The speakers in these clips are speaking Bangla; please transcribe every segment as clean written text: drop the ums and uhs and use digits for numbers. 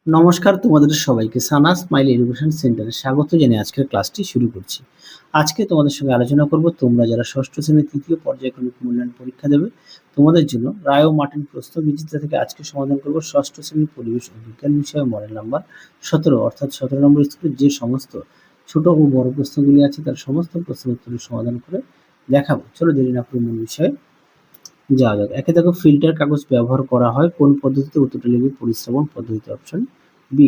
নমস্কার তোমাদের সবাইকে সানা স্মাইল এডুকেশন সেন্টারে স্বাগত জানিয়ে আজকের ক্লাসটি শুরু করছি। আজকে তোমাদের সঙ্গে আলোচনা করব তোমরা যারা ষষ্ঠ শ্রেণীর তৃতীয় পর্যায়ক্রমিক মূল্যায়ন পরীক্ষা দেবে তোমাদের জন্য রায় ও মার্টিন প্রশ্ন বিচিত্রা থেকে আজকে সমাধান করব ষষ্ঠ শ্রেণীর পরিবেশ ও বিজ্ঞান বিষয়ে মডেল নাম্বার 17 অর্থাৎ 17 নম্বর স্কুলের যে সমস্ত ছোট ও বড় প্রশ্নগুলি আছে তার সমস্ত প্রশ্নের উত্তরের সমাধান করে দেখাবো। চলো দেরি না করে মূল বিষয়ে যাওয়া যাক। একে দেখো ফিল্টার কাগজ ব্যবহার করা হয় কোন পদ্ধতিতে? উত্তরটা লিখবে পরিশ্রবণ পদ্ধতিতে, অপশন বি।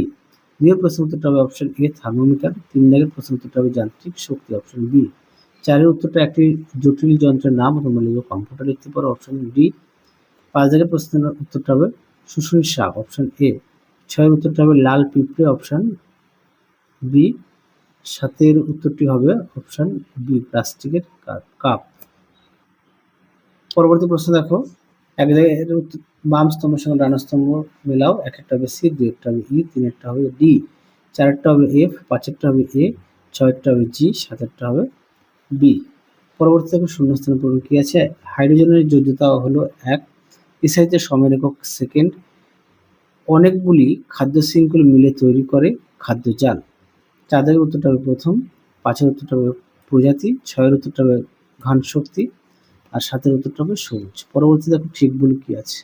দুই প্রশ্ন উত্তরটা হবে অপশন এ থার্মোমিটার। 3 দাগের প্রশ্ন উত্তরটা হবে যান্ত্রিক শক্তি, অপশন বি। 4 উত্তরটা একটি জটিল যন্ত্রের নাম, তোমরা লিখবে কম্পিউটার লিখতে পারো, অপশন ডি। 5 দাগের প্রশ্নের উত্তরটা হবে শুশুনি শাক, অপশন এ। 6 উত্তরটা হবে লাল পিঁপড়ে, অপশন বি। 7 উত্তরটি হবে অপশন বি প্লাস্টিকের কাপ। পরবর্তী প্রশ্ন দেখো, এক জায়গায় বাম স্তম্ভের সঙ্গে ডান স্তম্ভ মেলাও। একটা হবে সি, 2 হবে ই, 3 হবে ডি, 4 হবে এফ, 5 হবে এ, 6 হবে জি, 7 হবে বি। পরবর্তী দেখো শূন্যস্থান পূরণ কি আছে? হাইড্রোজেনের যোজ্যতা হলো 1, এসআইতে সময়ের একক সেকেন্ড, অনেকগুলি খাদ্য শৃঙ্খল মিলে তৈরি করে খাদ্য জাল। 4 উত্তরটা হবে প্রথম, 5 উত্তরটা হবে প্রজাতি, 6 উত্তরটা হবে ঘান শক্তি, আর 7 উত্তরটা হবে সবুজ। পরবর্তী দেখো ঠিক ভুল কি আছে?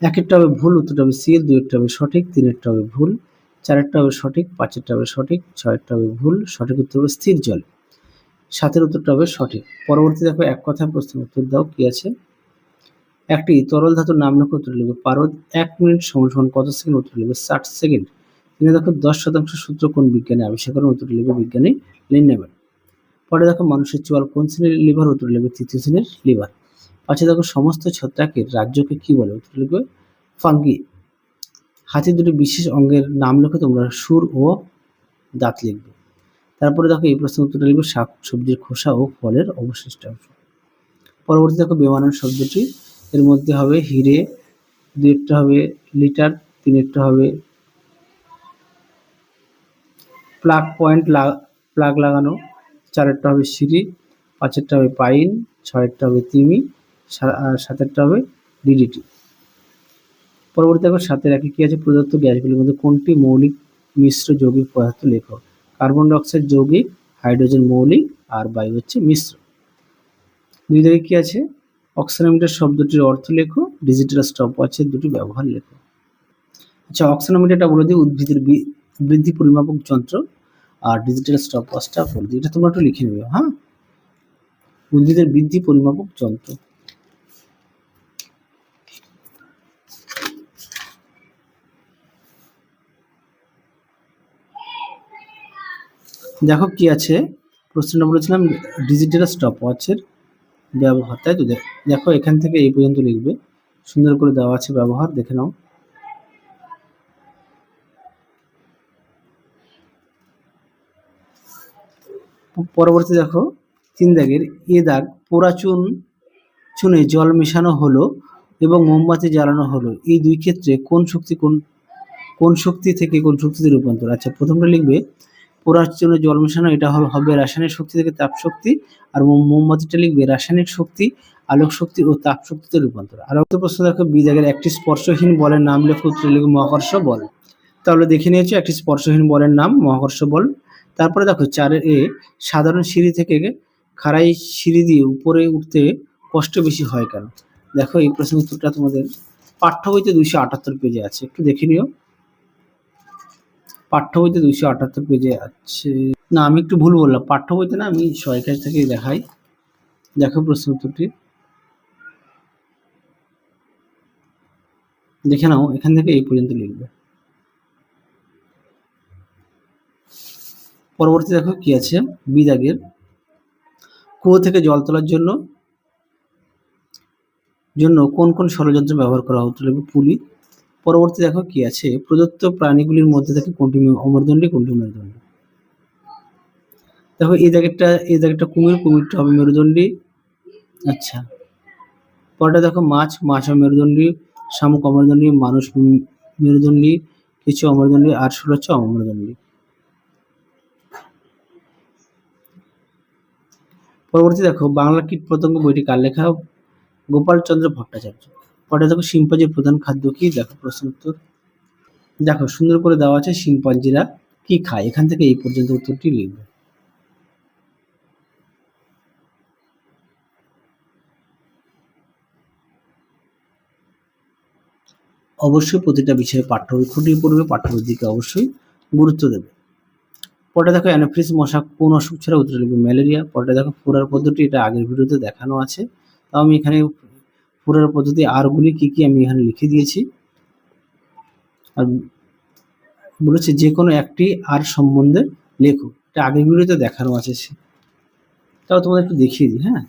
1 হবে ভুল, উত্তরটা হবে সি, 2 হবে সঠিক, 3 হবে ভুল, 4 হবে সঠিক, 5 হবে সঠিক, 6 হবে ভুল, সঠিক উত্তর হবে স্থির জল, 7 উত্তরটা হবে সঠিক। পরবর্তী দেখো এক কথায় প্রশ্নের উত্তর দাও কি আছে? একটি তরল ধাতুর নাম লেখো, উত্তর লিখবে পারদ। 1 মিনিট সমান কত সেকেন্ড? উত্তর লিখবে 60 সেকেন্ড। এখানে দেখো 10% সূত্র কোন বিজ্ঞানী আবিষ্কার করেন? উত্তর লিখবে বিজ্ঞানী লিন্ডেম্যান। পরে দেখো মানুষের চোয়াল কোন শ্রেণীর লিভার? উত্তর লিখবে তৃতীয় শ্রেণীর লিভার। 5 দেখো সমস্ত ছত্রাকের রাজ্যকে কি বলে? উত্তর লিখবে ফাঙ্গি। হাতির দুটি বিশেষ অঙ্গের নাম লেখো, তোমরা সুর ও দাঁত লিখবে। তারপরে দেখো এই প্রশ্নের উত্তরটা লিখবে শাক সবজির খোসা ও ফলের অবশিষ্ট অংশ। পরবর্তী দেখো বেমানান শব্দটি এর মধ্যে হবে হিরে, 2 হবে লিটার, 3 হবে প্লাগ পয়েন্ট প্লাগ লাগানো, 4 হবে সিঁড়ি, 5 হবে পাইন, 6 হবে তিমি, 7 হবে ডিডিটি। পরবর্তী দেখো 7 একে কি আছে? প্রদত্ত গ্যাসগুলির মধ্যে কোনটি মৌলিক মিশ্র যৌগিক পদার্থ লেখো। কার্বন ডাইঅক্সাইড যৌগিক, হাইড্রোজেন মৌলিক, আর বায়ু হচ্ছে মিশ্র। 2 দাগে কি আছে? অক্সানোমিটার শব্দটির অর্থ লেখো, ডিজিটাল স্টপওয়াচের দুটি ব্যবহার লেখো। আচ্ছা, অক্সানোমিটারটা বলে দিই উদ্ভিদের বৃদ্ধি পরিমাপক যন্ত্র, আর ডিজিটাল স্টপওয়াচটা বলে দিই, এটা তোমরা একটু লিখে নেবে। হ্যাঁ, উদ্ভিদের বৃদ্ধি পরিমাপক যন্ত্র। দেখো কি আছে প্রশ্নটা বলেছিলাম ডিজিটাল স্টপওয়াচের ব্যবহার, তাই তো? দেখো এখান থেকে এই পর্যন্ত লিখবে, সুন্দর করে দেওয়া আছে ব্যবহার, দেখে নাও। পরবর্তী দেখো 3 দাগের এ দাগ, পোড়া চুনে জল মেশানো হলো এবং মোমবাতি জ্বালানো হলো, এই দুই ক্ষেত্রে কোন শক্তি থেকে কোন শক্তিতে রূপান্তর? আচ্ছা, প্রথমটা লিখবে পোড়ার চুনে জল মেশানো, এটা হবে রাসায়নিক শক্তি থেকে তাপ শক্তি, আর মোমবাতিটা লিখবে রাসায়নিক শক্তি, আলোক শক্তি ও তাপ শক্তিতে রূপান্তর। আর একটা প্রশ্ন দেখো, বি দাগের একটি স্পর্শহীন বলের নাম লেখো, উত্তর লিখবে মহাকর্ষ বল। তাহলে দেখে নিয়েছো একটি স্পর্শহীন বলের নাম মহাকর্ষ বল। তারপরে দেখো 4 এ সাধারণ সিঁড়ি থেকে খাড়াই সিঁড়ি দিয়ে উপরে উঠতে কষ্ট বেশি হয় কেন? দেখো এই প্রশ্নের উত্তরটা তোমাদের পাঠ্য বইতে 278 পেজে আছে, একটু দেখে নিও। পাঠ্য বইতে 278 পেজে আছে। না, আমি একটু ভুল বললাম, পাঠ্য বইতে না, আমি সহায়িকা থেকে দেখাই। দেখো প্রশ্ন উত্তরটি দেখে নাও, এখান থেকে এই পর্যন্ত লিখবে। পরবর্তী দেখো কি আছে, বি দাগের কুয়ো থেকে জল তোলার জন্য কোন ষড়যন্ত্র ব্যবহার করা হতো? পুলি। পরবর্তী দেখো কি আছে, প্রদত্ত প্রাণীগুলির মধ্যে থেকে কোনটি অমরদণ্ডী, কোনটি মেরুদণ্ডী? দেখো এই জায়গাটা কুমিরটা হবে মেরুদণ্ডী। আচ্ছা, পরটা দেখো মাছ হবে মেরুদণ্ডী, শামুক অমরদণ্ডী, মানুষ মেরুদণ্ডী, কিছু অমরদণ্ডী, আর শুল হচ্ছে অমরদণ্ডী। পরবর্তী দেখো বাংলা কীটপতঙ্গ বইটি কার লেখা? গোপালচন্দ্র ভট্টাচার্য। পরে দেখো শিম্পাঞ্জির প্রধান খাদ্য কি? দেখো প্রশ্ন উত্তর দেখো সুন্দর করে দেওয়া আছে শিম্পাঞ্জিরা কি খায়, এখান থেকে এই পর্যন্ত উত্তরটি লিখবে। অবশ্যই প্রতিটা বিষয়ে পাঠ্যবই খুঁটিয়ে পড়বে, পাঠ্যবইয়ের দিকে অবশ্যই গুরুত্ব দেবে। পরে দেখো অ্যানোফিলিস মশা কোন অসুখ ছাড়া, উত্তর লিখবে ম্যালেরিয়া। পরে দেখো ফোড়ার পদ্ধতি, এটা আগের ভিডিওতে দেখানো আছে, তাও আমি এখানে ফোড়ার পদ্ধতি আরগুলি কি কি আমি এখানে লিখে দিয়েছি। আর বলেছে যে কোনো একটি আর সম্বন্ধে লেখো, এটা আগের ভিডিওতে দেখানো আছে, তাও তোমাদের একটু দেখিয়ে দিই। হ্যাঁ,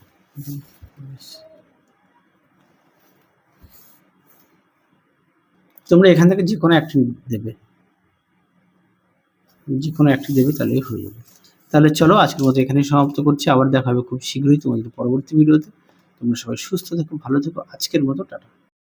তোমরা এখান থেকে যে কোনো একটি দেবে, যে কোনো একটি দেবে তাহলেই হয়ে যাবে। তাহলে চলো আজকের মতো এখানেই সমাপ্ত করছি, আবার দেখা হবে খুব শীঘ্রই তোমাদের পরবর্তী ভিডিওতে। তোমরা সবাই সুস্থ থেকো, ভালো থেকো, আজকের মতো টাটা।